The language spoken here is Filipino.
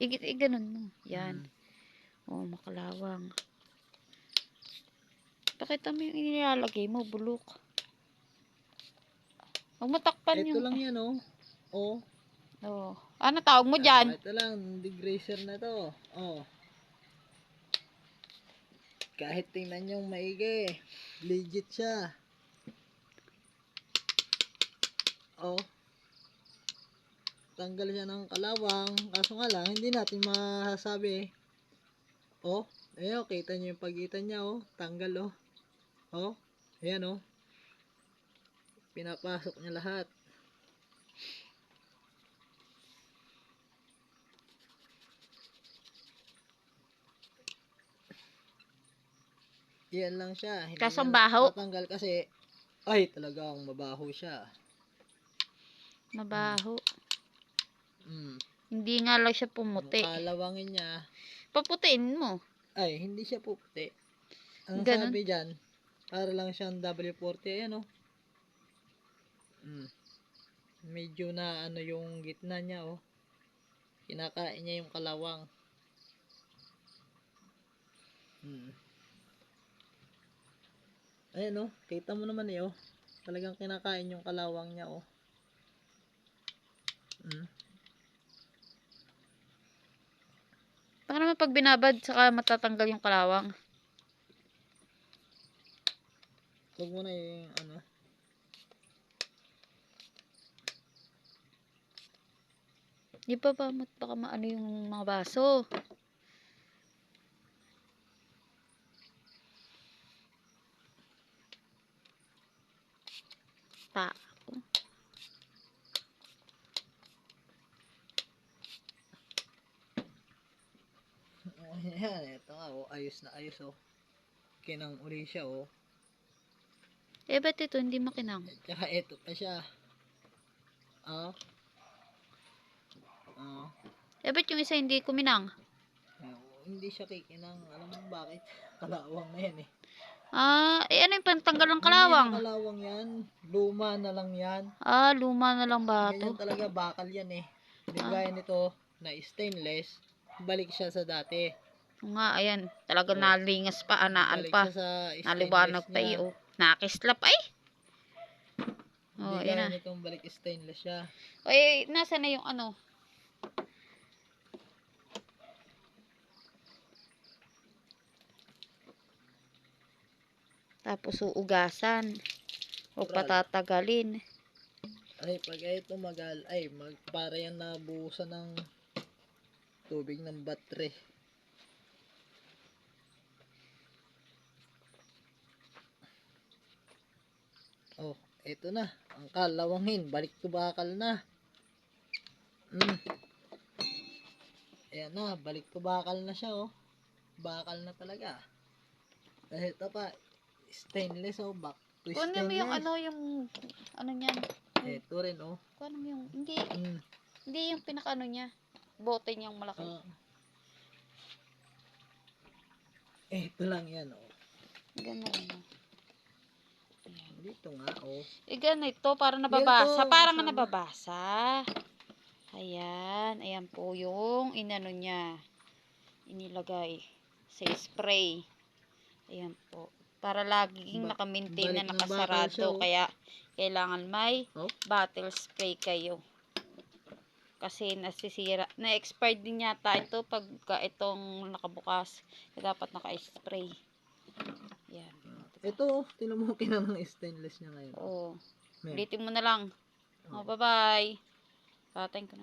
Ganun mo. Yan. Oh, makalawang. Pakita mo yung inilalagay mo, bulok. Huwag matakpan Ito yung... lang yan, oh. Oh. Oh. Ano tawag mo dyan? Ito lang, degrazer na to. Oh. Kahit tingnan nyo maigi, legit siya. Oh. Tanggal siya ng kalawang. Kaso nga lang, hindi natin masasabi. Oh. Ayan, kita nyo yung pagitan niya, oh. Tanggal, oh. Oh. Ayan, oh. Pinapasok niya lahat. Yan lang siya. Hindi Kasang yan baho. matanggal kasi, ay, talagang mabaho siya. Mabaho. Mm. Hindi nga lang siya pumuti. Yung kalawangin niya, Paputiin mo. ay, hindi siya puputi. Ang Ganun. sabi dyan, para lang siyang W40. Ayan, oh. Medyo na ano yung gitna niya, oh. Kinakain niya yung kalawang. Ayan, oh. Kita mo naman, eh, oh. Talagang kinakain yung kalawang niya, oh. Baka naman pag binabad, saka matatanggal yung kalawang. Huwag mo na yung ano. Di pa ba, baka maano yung mga baso. Pa. Ayan, ito nga, oh. Ayos na ayos, oh. Kinang uli siya, oh. Ba't ito hindi makinang? At saka ito pa siya. Oh. Oh. Ba't yung isa hindi kuminang? Hindi siya kikinang. Alam mo bakit? Kalawang na yan, eh. Ano yung pantanggal ng Hindi kalawang? na kalawang yan. Luma na lang yan. Luma na lang ba ito? Ganyan talaga, bakal yan, eh. Hindi gaya nito na stainless. Balik siya sa dati. Nga, ayan. Talaga nalingas pa, anaan Balik pa. siya sa Naliwanag stainless pa niya. iyo. Nakislap ay. Hindi Ayan gaya na. nitong balik stainless siya. Nasa na yung ano? Tapos uugasan. O patatagalin. Ay, pag ay tumagal, ay, para yan nabuhusan ng tubig ng batre. Oh, ito na. Ang kalawangin. Balik to bakal na. Ayan na. Balik to bakal na siya, oh. Bakal na talaga. Dahil ito pa, stainless, oh. Back to stainless. Kunin mo yung ano niyan. Ito rin, oh. Kunin mo yung, hindi yung pinaka niya. Bote niyang malaki. Ito lang yan, oh. Ganun. Dito nga, oh. Ganito, para nababasa. Ganito, Parang kasama. nababasa. Ayan. Ayan po yung inano niya. Inilagay sa spray. Ayan po. Para laging naka-maintain na nakasarado. Siya, oh. Kaya, kailangan may bottle spray kayo. Kasi nasisira. Na-expired din yata ito pagka itong nakabukas. Kaya dapat naka-spray. Ayan. Ito, tinumukin na ng stainless niya ngayon. Oo. Ulitin mo na lang. Bye-bye. Patayin ko na.